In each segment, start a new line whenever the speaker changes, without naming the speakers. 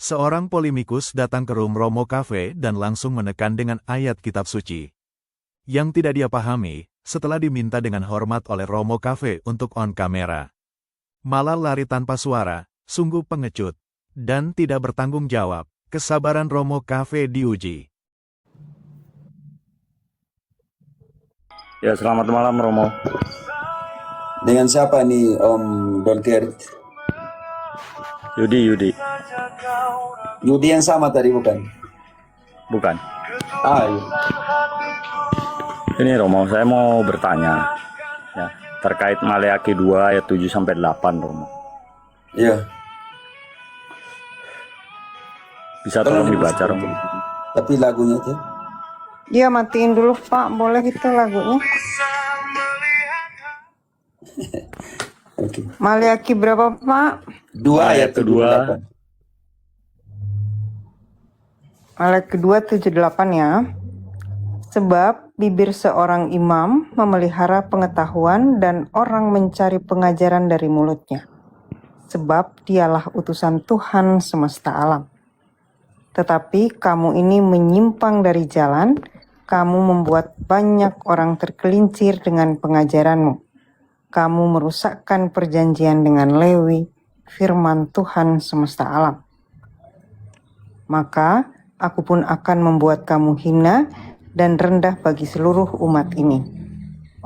Seorang polemikus datang ke Romo Cafe dan langsung menekan dengan ayat kitab suci. Yang tidak dia pahami, setelah diminta dengan hormat oleh Romo Cafe untuk on kamera. Malah lari tanpa suara, sungguh pengecut. Dan tidak bertanggung jawab, kesabaran Romo Cafe diuji.
Ya, selamat malam Romo.
Dengan siapa nih Om Dolker?
Yudi.
Yudi yang sama tadi bukan?
Bukan.
Iya.
Ini Romo, saya mau bertanya ya, terkait Maleakhi 2 ayat 7-8 Romo.
Iya.
Bisa tolong dibaca Romo.
Tapi lagunya tuh.
Iya, matiin dulu Pak, boleh itu lagunya.
Oke.
Maleakhi berapa Pak?
2 ayat
kedua.
Maleakhi 2:7-8 ya. Sebab bibir seorang imam memelihara pengetahuan dan orang mencari pengajaran dari mulutnya. Sebab dialah utusan Tuhan semesta alam. Tetapi kamu ini menyimpang dari jalan, kamu membuat banyak orang tergelincir dengan pengajaranmu. Kamu merusakkan perjanjian dengan Lewi, firman Tuhan semesta alam. Maka aku pun akan membuat kamu hina dan rendah bagi seluruh umat ini.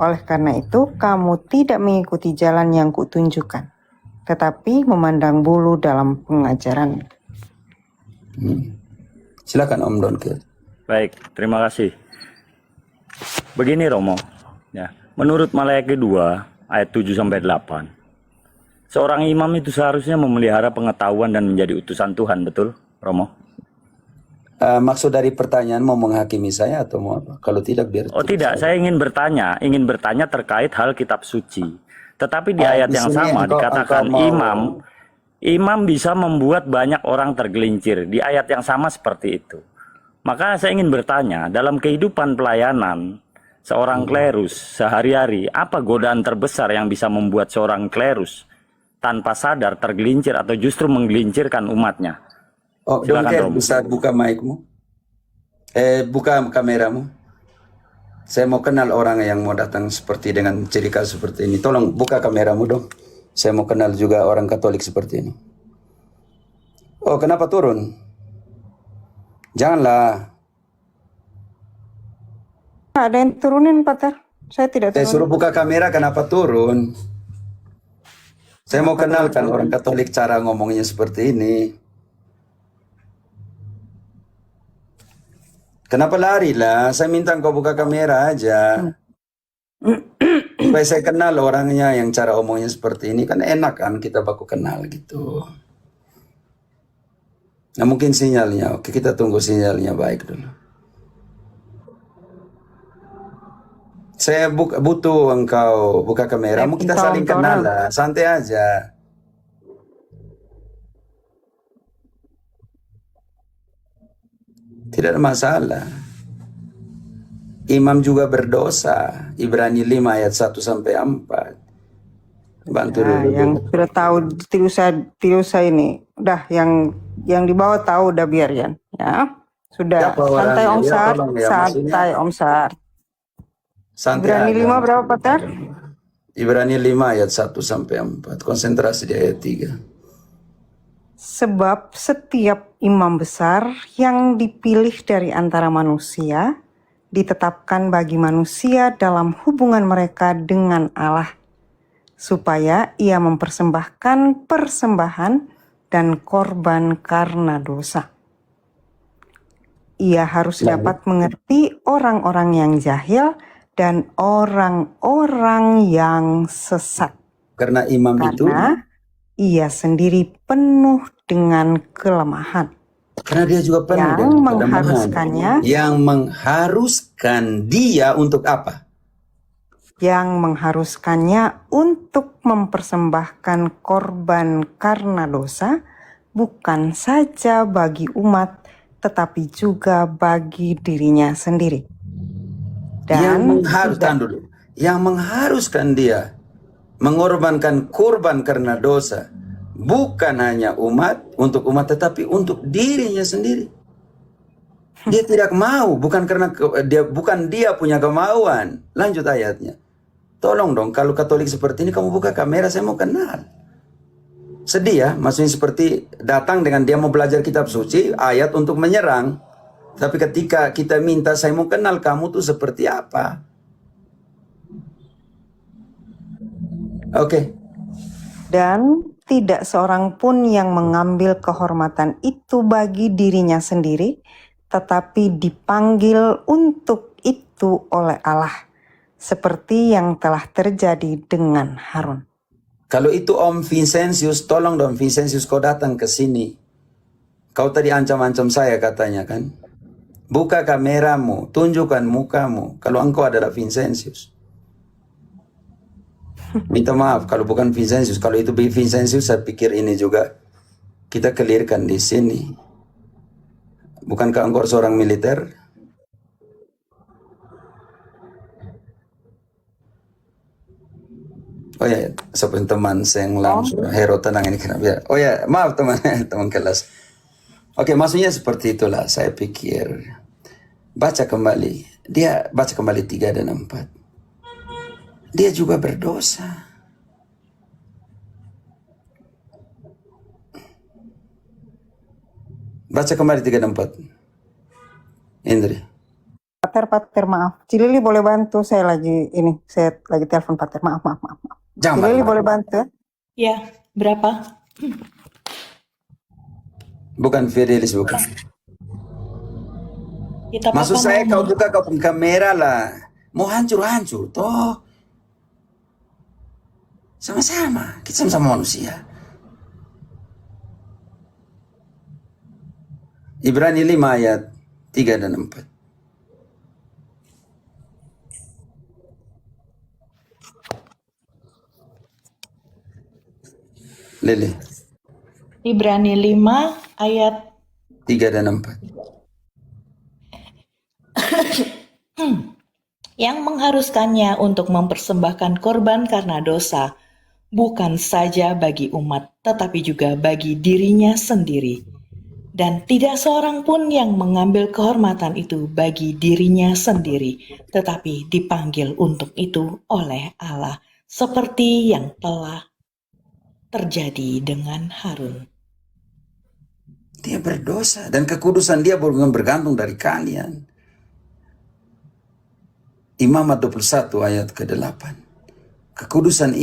Oleh karena itu, kamu tidak mengikuti jalan yang kutunjukkan, tetapi memandang bulu dalam pengajaran.
Silakan Om Dolker.
Baik, terima kasih. Begini Romo, ya, menurut Maleakhi 2 ayat 7-8, seorang imam itu seharusnya memelihara pengetahuan dan menjadi utusan Tuhan, betul Romo?
Maksud dari pertanyaan mau menghakimi saya atau mau apa? Kalau tidak biar.
Oh tidak, saya ingin bertanya terkait hal kitab suci. Tetapi di ayat yang sama dikatakan imam bisa membuat banyak orang tergelincir. Di ayat yang sama seperti itu. Maka saya ingin bertanya, dalam kehidupan pelayanan seorang klerus sehari-hari, apa godaan terbesar yang bisa membuat seorang klerus tanpa sadar tergelincir atau justru menggelincirkan umatnya?
Oh, Dolker, bisa buka mic-mu? Buka kameramu. Saya mau kenal orang yang mau datang seperti dengan ciri khas seperti ini. Tolong buka kameramu dong. Saya mau kenal juga orang Katolik seperti ini. Oh, kenapa turun? Janganlah.
Ada yang turunin Pak Ter? Saya tidak
Saya
turun.
suruh buka kamera, kenapa turun? Saya mau kenalkan orang Katolik cara ngomongnya seperti ini. Kenapa lari lah? Saya minta kau buka kamera aja. Supaya saya kenal orangnya yang cara omongnya seperti ini. Kan enak kan kita baku kenal gitu. Nah mungkin sinyalnya. Oke, kita tunggu sinyalnya baik dulu. Saya butuh engkau buka kamera. Kita saling kenal lah. Santai aja. Tidak ada masalah. Imam juga berdosa. Ibrani 5 ayat 1-4. Bantu dulu.
Yang sudah tahu tidak usah ini. Udah yang di bawah tahu udah biarin ya. Sudah santai Om Sar, santai Om Sar. Ibrani 5 berapa Pak Ter?
Ibrani 5 ayat 1-4. Konsentrasi di ayat 3.
Sebab setiap imam besar yang dipilih dari antara manusia ditetapkan bagi manusia dalam hubungan mereka dengan Allah, supaya ia mempersembahkan persembahan dan korban karena dosa. Ia harus dapat mengerti orang-orang yang jahil dan orang-orang yang sesat.
Karena imam itu
ia sendiri penuh dengan kelemahan.
Karena dia juga penuh dengan kelemahan. Yang mengharuskan dia untuk apa?
Yang mengharuskannya untuk mempersembahkan korban karena dosa, bukan saja bagi umat, tetapi juga bagi dirinya sendiri. Dan
yang mengharuskan dia mengorbankan korban karena dosa, Bukan hanya untuk umat, tetapi untuk dirinya sendiri. Dia tidak mau, bukan karena dia punya kemauan. Lanjut ayatnya. Tolong dong, kalau Katolik seperti ini kamu buka kamera, saya mau kenal. Sedih ya, maksudnya seperti datang dengan dia mau belajar kitab suci, ayat untuk menyerang. Tapi ketika kita minta, saya mau kenal kamu tuh seperti apa. Oke.
Dan tidak seorang pun yang mengambil kehormatan itu bagi dirinya sendiri, tetapi dipanggil untuk itu oleh Allah, seperti yang telah terjadi dengan Harun.
Kalau itu Om Vincentius, tolong dong Vincentius kau datang ke sini. Kau tadi ancam-ancam saya katanya kan. Buka kameramu, tunjukkan mukamu. Kalau engkau adalah Vincentius. Minta maaf kalau bukan Vincentius. Kalau itu Vincentius, saya pikir ini juga kita clearkan di sini. Bukankah engkau seorang militer? Oh ya, seperti teman saya yang langsung hero tenang ini kenapa? Oh ya, maaf teman teman kelas. Oke, maksudnya seperti itulah. Saya pikir baca kembali. Dia baca kembali 3 dan 4. Dia juga berdosa. Baca kembali 3 dan 4. Indri.
Pater, maaf. Cilili boleh bantu, saya lagi telepon Pater. Maaf.
Jangan
Cilili
marah-marah.
boleh bantu ya?
Ya, berapa?
Bukan Fidelis, bukan.
Kita
Maksud
papa
saya
mau
kau buka kau punya kamera lah. Mau hancur-hancur, toh. Sama-sama, kita sama-sama manusia. Ibrani 5 ayat 3 dan 4. Lili,
Ibrani 5 ayat
3 dan 4.
yang mengharuskannya untuk mempersembahkan korban karena dosa, bukan saja bagi umat, tetapi juga bagi dirinya sendiri. Dan tidak seorang pun yang mengambil kehormatan itu bagi dirinya sendiri, tetapi dipanggil untuk itu oleh Allah, seperti yang telah terjadi dengan Harun.
Dia berdosa dan kekudusan dia bukan bergantung dari kalian. Imamat 21 ayat ke-8. Kekudusan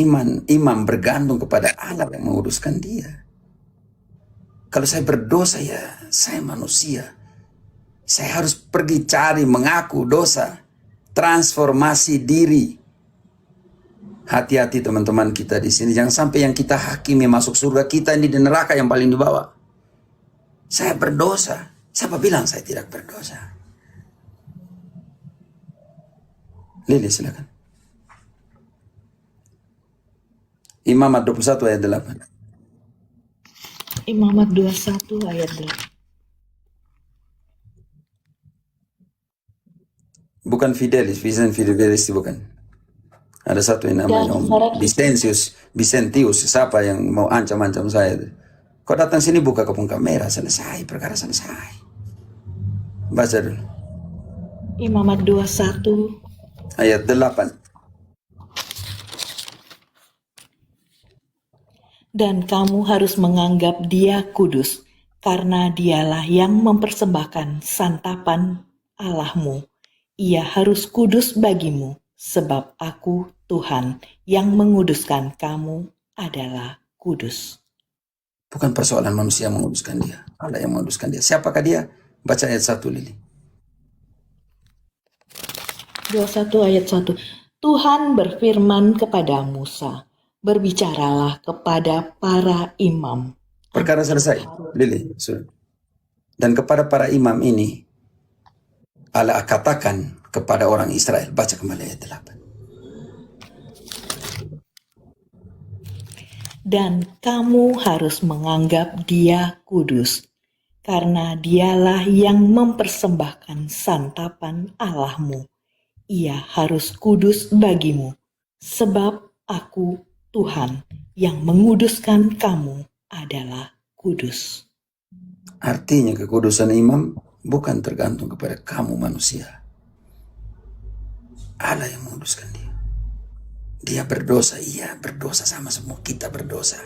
imam bergantung kepada Allah yang menguduskan dia. Kalau saya berdosa ya, saya manusia. Saya harus pergi cari mengaku dosa. Transformasi diri. Hati-hati teman-teman kita di sini. Jangan sampai yang kita hakimi masuk surga, kita ini di neraka yang paling di bawah. Saya berdosa. Siapa bilang saya tidak berdosa? Lili silakan. Imamat 21 ayat 8.
Imamat 21 ayat 8.
Bukan Fidelis, Fidelis bukan. Ada satu yang namanya Om Vicentius, siapa yang mau ancam-ancam saya. Kau datang sini buka kepung kamera, selesai, perkara selesai. Baca dulu.
Imamat 21
Ayat 8.
Dan kamu harus menganggap dia kudus, karena dialah yang mempersembahkan santapan Allahmu. Ia harus kudus bagimu, sebab aku Tuhan yang menguduskan kamu adalah kudus.
Bukan persoalan manusia menguduskan dia, Allah yang menguduskan dia. Siapakah dia? Baca ayat 1 Lili.
21 ayat 1. Tuhan berfirman kepada Musa, berbicaralah kepada para imam.
Perkara selesai, Lili. Sudah. Dan kepada para imam ini, Allah katakan kepada orang Israel. Baca kembali ayat 8.
Dan kamu harus menganggap dia kudus, karena dialah yang mempersembahkan santapan Allahmu. Ia harus kudus bagimu, sebab aku Tuhan yang menguduskan kamu adalah kudus.
Artinya kekudusan imam bukan tergantung kepada kamu manusia. Allah yang menguduskan dia. Dia berdosa, iya berdosa sama semua kita berdosa.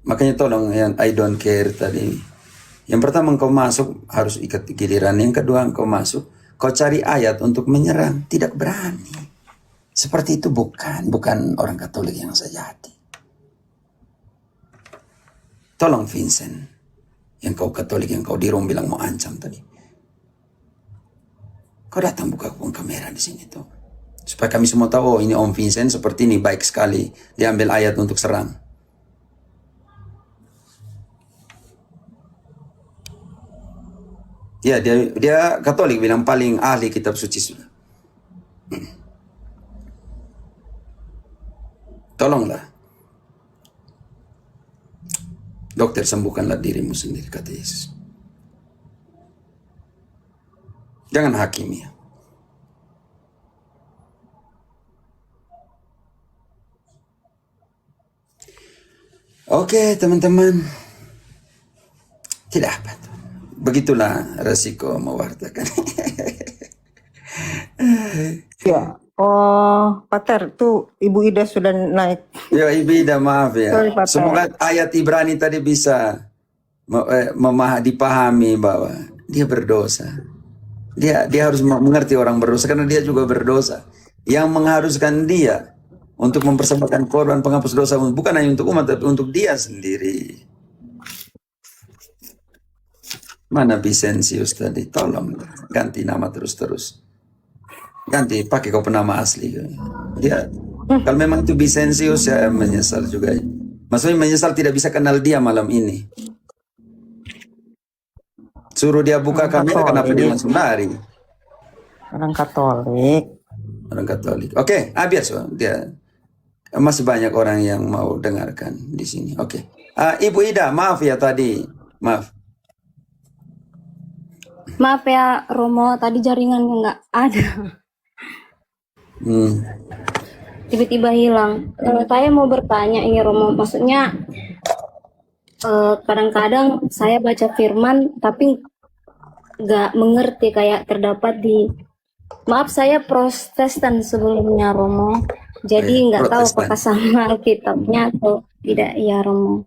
Makanya tolong yang I don't care tadi. Yang pertama engkau masuk harus ikat giliran. Yang kedua engkau masuk, kau cari ayat untuk menyerang, tidak berani. Seperti itu bukan orang Katolik yang sejati. Tolong Vincent, yang kau Katolik, yang kau di Rom bilang mau ancam tadi. Kau datang buka akun kamera di sini tuh. Supaya kami semua tahu, oh ini Om Vincent seperti ini, baik sekali. Diambil ayat untuk serang. Ya, dia Katolik bilang paling ahli kitab suci sudah. Tolonglah. Dokter, sembuhkanlah dirimu sendiri, kata Yesus. Jangan hakimi. Oke, teman-teman. Tidak apa. Begitulah resiko mewartakan.
Ya. Oh, Pater, tuh Ibu Ida sudah naik.
Ya, Ibu Ida, maaf ya.
Sorry, Pater.
Semoga ayat Ibrani tadi bisa dipahami bahwa dia berdosa. Dia harus mengerti orang berdosa karena dia juga berdosa. Yang mengharuskan dia untuk mempersembahkan korban penghapus dosa bukan hanya untuk umat tapi untuk dia sendiri. Mana Vicentius tadi? Tolong ganti nama terus-terus. Ganti, pakai kau penama asli. Dia, kalau memang itu Vicentius, saya menyesal juga. Maksudnya menyesal tidak bisa kenal dia malam ini. Suruh dia buka kamera, kenapa dia langsung lari?
Orang Katolik.
Orang Katolik. Oke, biar so. Dia masih banyak orang yang mau dengarkan di sini. Oke. Ibu Ida, maaf ya tadi. Maaf.
Maaf ya Romo, tadi jaringannya nggak ada. Tiba-tiba hilang. Saya mau bertanya ini Romo, maksudnya kadang-kadang saya baca firman tapi nggak mengerti, kayak terdapat di, maaf saya Protestan sebelumnya Romo, jadi nggak tahu apakah sama Alkitabnya atau tidak ya Romo.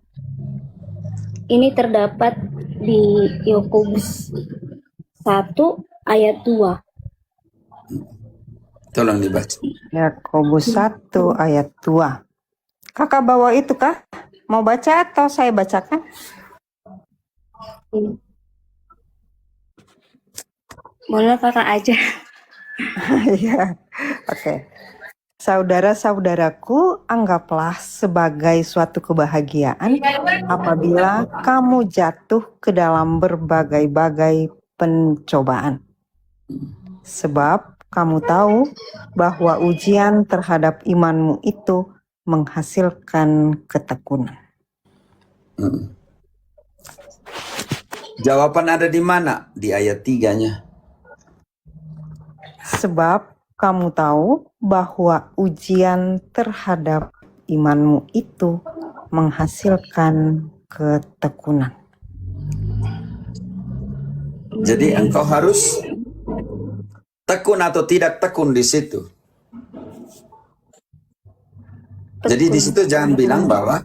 Ini terdapat di Yakobus 1 ayat 2.
Tolong dibaca.
Yakobus 1 ayat 2. Kakak bawa itu kah? Mau baca atau saya bacakan?
Boleh kakak aja.
Ya, oke. Saudara-saudaraku, anggaplah sebagai suatu kebahagiaan apabila kamu jatuh ke dalam berbagai-bagai pencobaan. Sebab kamu tahu bahwa ujian terhadap imanmu itu menghasilkan ketekunan.
Jawaban ada di mana? Di ayat 3-nya.
Sebab kamu tahu bahwa ujian terhadap imanmu itu menghasilkan ketekunan.
Jadi engkau harus tekun atau tidak tekun di situ. Jadi di situ jangan bilang bahwa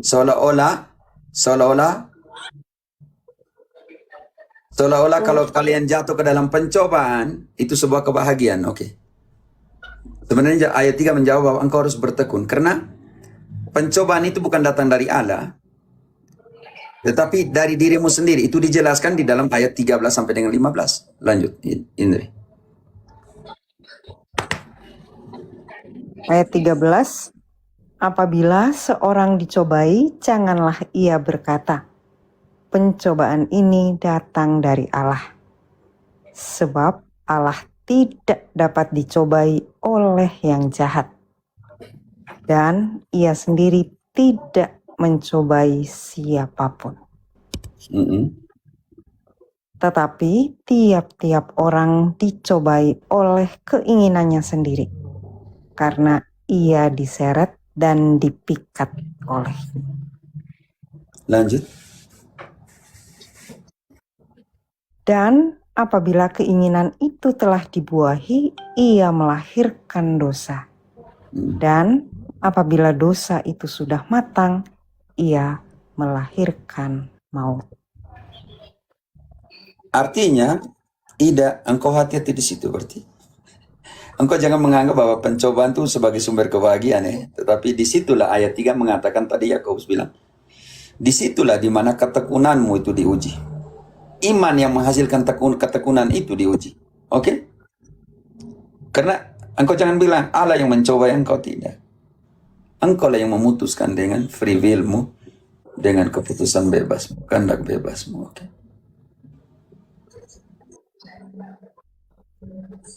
seolah-olah kalau kalian jatuh ke dalam pencobaan itu sebuah kebahagiaan. Oke. Sebenarnya ayat 3 menjawab bahwa engkau harus bertekun karena pencobaan itu bukan datang dari Allah, tetapi dari dirimu sendiri. Itu dijelaskan di dalam ayat 13 sampai dengan 15. Lanjut, Indri.
Ayat 13. Apabila seorang dicobai, janganlah ia berkata, pencobaan ini datang dari Allah. Sebab Allah tidak dapat dicobai oleh yang jahat. Dan ia sendiri tidak mencobai siapapun. Tetapi tiap-tiap orang dicobai oleh keinginannya sendiri. Karena ia diseret dan dipikat oleh.
Lanjut.
Dan apabila keinginan itu telah dibuahi, ia melahirkan dosa. Dan apabila dosa itu sudah matang, ia melahirkan maut.
Artinya, Ida, engkau hati-hati di situ berarti. Engkau jangan menganggap bahwa pencobaan itu sebagai sumber kebahagiaan ya. Tetapi disitulah ayat 3 mengatakan tadi Yakobus bilang. Disitulah dimana ketekunanmu itu diuji. Iman yang menghasilkan ketekunan itu diuji. Oke? Karena engkau jangan bilang Allah yang mencoba yang engkau tidak. Engkau lah yang memutuskan dengan free willmu, dengan keputusan bebasmu, kehendak bebasmu. Oke?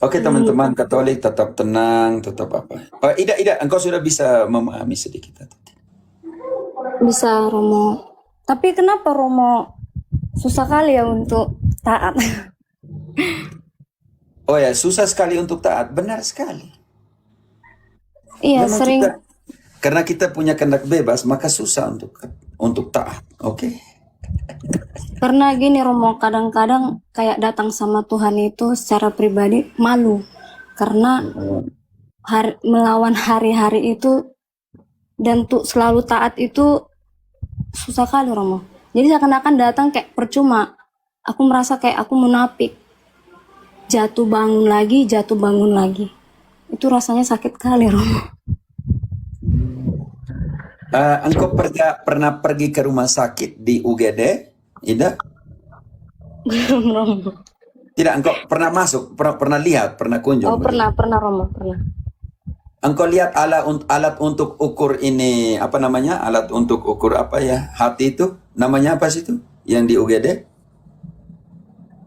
Oke teman-teman Katolik tetap tenang, tetap apa? Ida, engkau sudah bisa memahami sedikit atau tidak?
Bisa Romo. Tapi kenapa Romo susah kali ya untuk taat?
Oh ya, susah sekali untuk taat. Benar sekali.
Iya,
Memang
sering.
karena kita punya kehendak bebas, maka susah untuk taat. Oke?
Karena gini Romo, kadang-kadang kayak datang sama Tuhan itu secara pribadi malu. Karena melawan hari-hari itu dan tuh selalu taat itu susah kali Romo. Jadi seakan-akan datang kayak percuma. Aku merasa kayak aku munafik. Jatuh bangun lagi. Itu rasanya sakit kali Romo.
Engkau pernah pergi ke rumah sakit di UGD, Ida?
Belum Romo.
Tidak, engkau pernah masuk, pernah lihat, pernah kunjung?
Oh pernah Romo, pernah.
Engkau lihat alat untuk ukur ini, apa namanya? Alat untuk ukur apa ya? Hati itu, namanya apa sih itu? Yang di UGD?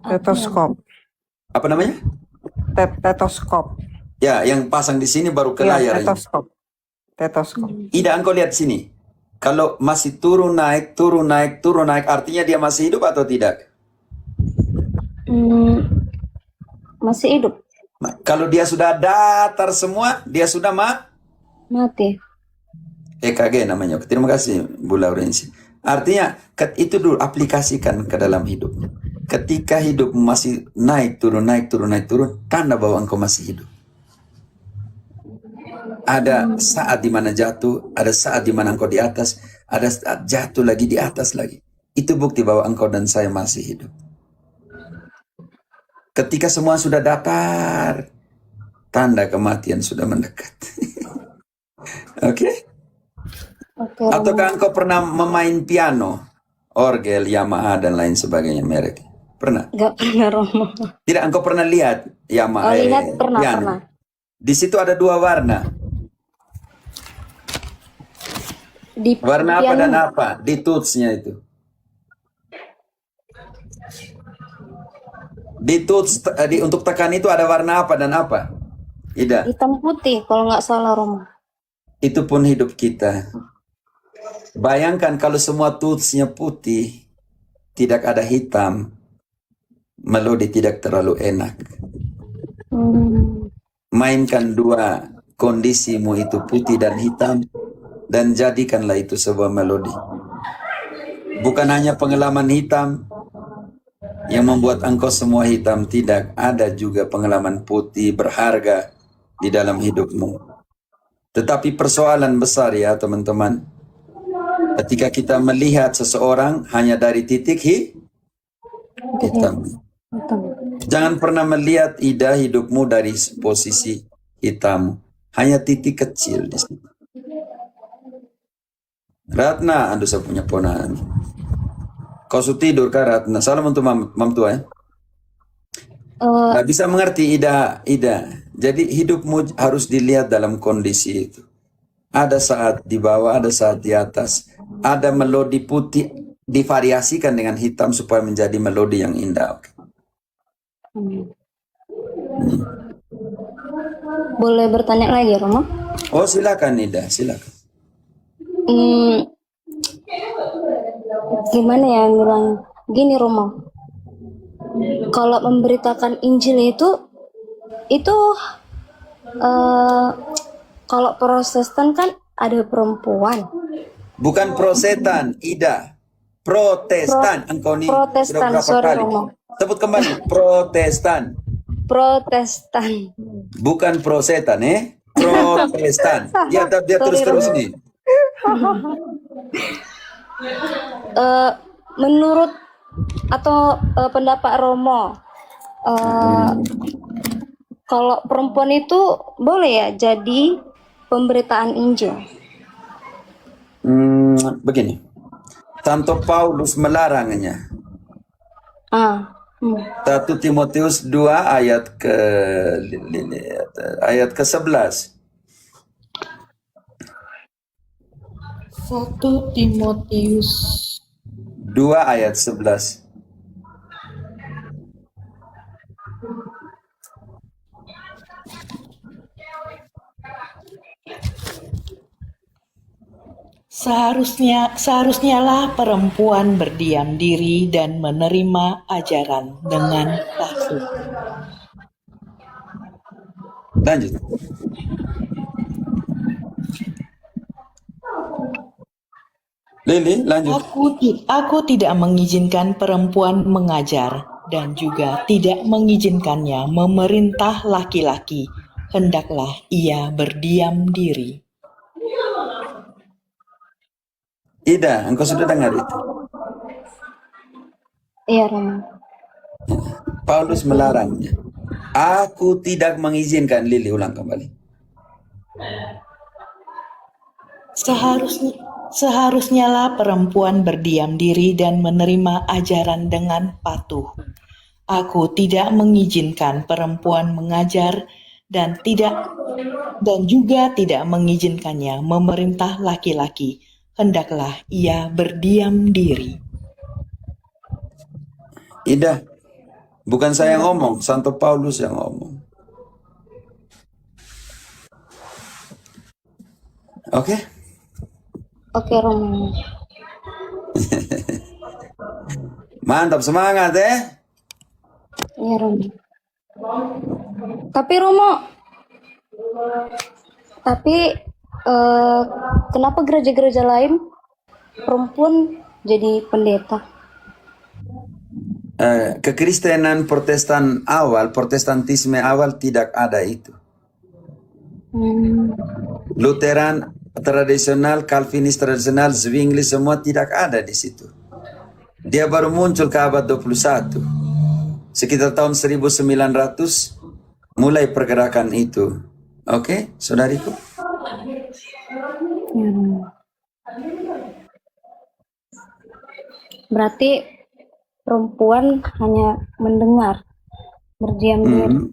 Stetoskop.
Apa namanya?
Stetoskop.
Ya, yang pasang di sini baru ke
Ya,
layar.
stetoskop.
Ida, engkau lihat sini. Kalau masih turun naik, artinya dia masih hidup atau tidak?
Masih hidup.
Nah, kalau dia sudah datar semua, dia sudah
Mati.
EKG namanya. Terima kasih Bu Laurensi. Artinya itu dulu aplikasikan ke dalam hidupmu. Ketika hidup masih naik turun, tanda bahwa engkau masih hidup. Ada saat di mana jatuh, ada saat di mana engkau di atas, ada saat jatuh lagi di atas lagi. Itu bukti bahwa engkau dan saya masih hidup. Ketika semua sudah datar, tanda kematian sudah mendekat. Oke? Ataukah engkau pernah memain piano, orgel, Yamaha, dan lain sebagainya merek? Pernah?
Gak pernah Romo.
Tidak, engkau pernah lihat Yamaha
lihat pernah,
piano?
pernah.
Di situ ada 2 warna.
Di
Warna apa
piano.
dan apa? Di tutsnya itu. Di tuts, untuk tekan itu ada warna apa dan apa? Ida?
Hitam putih kalau nggak salah Romo.
Itu pun hidup kita. Bayangkan kalau semua tutsnya putih, tidak ada hitam, melodi tidak terlalu enak. Mainkan 2 kondisimu itu putih dan hitam, dan jadikanlah itu sebuah melodi. Bukan hanya pengalaman hitam yang membuat engkau semua hitam, tidak, ada juga pengalaman putih berharga di dalam hidupmu. Tetapi persoalan besar ya teman-teman, ketika kita melihat seseorang hanya dari titik hitam. Jangan pernah melihat Ida hidupmu dari posisi hitam, hanya titik kecil di sini. Ratna, anda saya punya ponakan. Kau sudah tidur kah Ratna? Salam untuk mam tua ya. Nggak bisa mengerti Ida. Jadi hidupmu harus dilihat dalam kondisi itu. Ada saat di bawah, ada saat di atas. Ada melodi putih divariasikan dengan hitam supaya menjadi melodi yang indah.
Boleh bertanya lagi Romo?
Oh silakan Ida, silakan.
Gimana ya bilang gini Romo, kalau memberitakan Injil itu kalau Protestan kan ada perempuan.
Bukan prosetan, Ida. Protestan. Engkau nih sudah
Protestan,
berapa
sorry
kali?
Romo.
Sebut kembali. Protestan.
Protestan.
Bukan prosetan, Protestan. Ya, dia
Sorry,
terus
Romo.
nih.
Menurut atau pendapat Romo, kalau perempuan itu boleh ya jadi pemberitaan Injil?
Begini. Santo Paulus melarangnya. 1 Timotius 2 ayat ke-11.
1 Timotius
2 ayat 11.
Seharusnyalah perempuan berdiam diri dan menerima ajaran dengan patuh.
Lanjut. Lili, lanjut.
Aku tidak mengizinkan perempuan mengajar dan juga tidak mengizinkannya memerintah laki-laki. Hendaklah ia berdiam diri.
Ida, engkau sudah dengar itu?
Iya, Romo.
Paulus melarangnya. Aku tidak mengizinkan. Lili, ulang kembali.
Seharusnyalah perempuan berdiam diri dan menerima ajaran dengan patuh. Aku tidak mengizinkan perempuan mengajar dan juga tidak mengizinkannya memerintah laki-laki. Hendaklah ia berdiam diri.
Ida, bukan saya yang ngomong, Santo Paulus yang ngomong. Oke?
Oke, Romo.
Mantap, semangat
Iya, Romo. Tapi Romo, kenapa gereja-gereja lain perempuan jadi pendeta?
Kekristenan Protestantisme awal tidak ada itu. Lutheran tradisional, Calvinis tradisional, Zwingli semua tidak ada di situ. Dia baru muncul ke abad 21. Sekitar tahun 1900 mulai pergerakan itu. Oke, saudariku?
Berarti perempuan hanya mendengar, berdiam diri.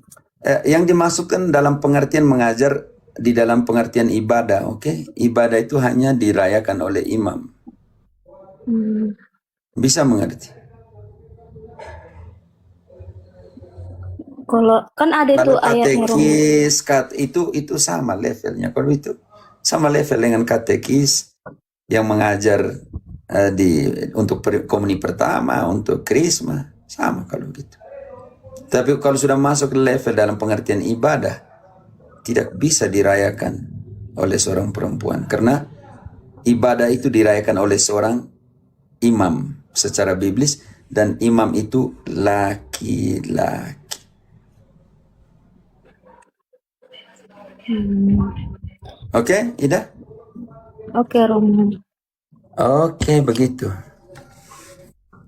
Yang dimasukkan dalam pengertian mengajar di dalam pengertian ibadah, oke? Ibadah itu hanya dirayakan oleh imam. Bisa mengerti?
Kalau kan ada
Kalau
tuh ayatnya Romo.
katekis, itu sama levelnya. Kalau itu sama level dengan katekis yang mengajar untuk komuni pertama, untuk krisma, sama kalau gitu. Tapi kalau sudah masuk ke level dalam pengertian ibadah, tidak bisa dirayakan oleh seorang perempuan. Karena ibadah itu dirayakan oleh seorang imam secara biblis, dan imam itu laki-laki. Oke, Ida?
Oke, Romo.
Oke, begitu.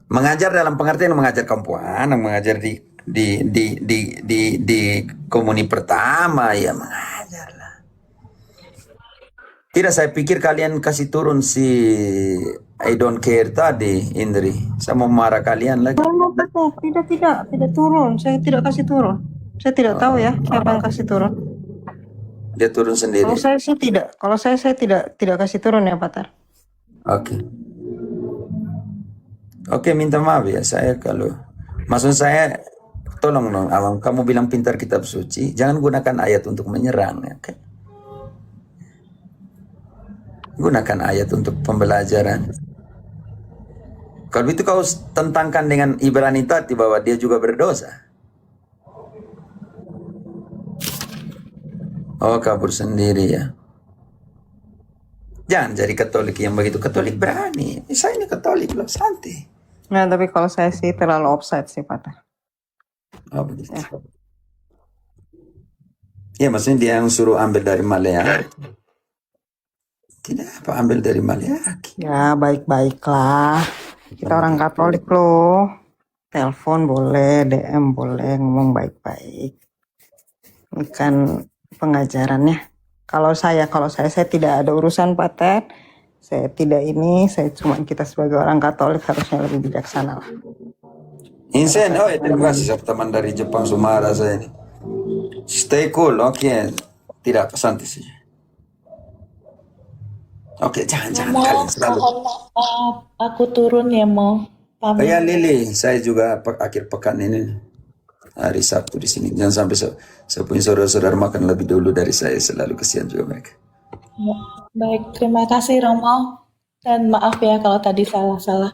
Mengajar dalam pengertian mengajar perempuan, mengajar di komuni pertama, ya mengajarlah. Tidak, saya pikir kalian kasih turun si I don't care tadi, Indri. Saya mau marah kalian lagi.
Tidak turun. Saya tidak kasih turun. Saya tidak tahu ya siapa yang kasih turun.
Dia turun sendiri.
Kalau saya sih tidak. Kalau saya tidak kasih turun ya, Patar.
Oke. Oke, minta maaf ya saya kalau maksud saya, tolong dong, Awang, kamu bilang pintar kitab suci, jangan gunakan ayat untuk menyerang, ya, oke? Gunakan ayat untuk pembelajaran. Kalau itu kau tentangkan dengan Ibrani tadi bahwa dia juga berdosa. Oh, kabur sendiri ya. Jangan jadi Katolik yang begitu. Katolik berani. Saya ini Katolik loh, santai.
Nah, tapi kalau saya sih terlalu offside sih, Patah.
Oh begitu.
Ya.
Ya maksudnya dia yang suruh ambil dari Maleaki. Tidak apa ambil dari Maleaki.
Ya, baik-baiklah. Kita orang Katolik loh. Telepon boleh, DM boleh, ngomong baik-baik. Ini kan pengajarannya. Kalau saya tidak ada urusan, Patet. Saya tidak ini, saya cuma kita sebagai orang Katolik harusnya lebih bijaksana lah.
Insen, oh terima kasih teman dari Jepang Sumara saya ini. Stay cool, oke. Tidak santai saja. Oke, jangan
Mo,
kalian selalu.
mohon maaf, aku turun ya, Mo.
Oh
Pamit.
ya Lili, saya juga akhir pekan ini hari Sabtu di sini. Jangan sampai saya punya saudara-saudara makan lebih dulu dari saya, selalu kesian juga mereka.
Baik, terima kasih Romo. Dan maaf ya kalau tadi salah-salah.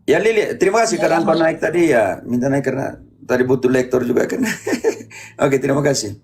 Ya Lili, terima kasih karena kau naik tadi ya. Minta naik karena tadi butuh lektor juga kan. Oke, terima kasih.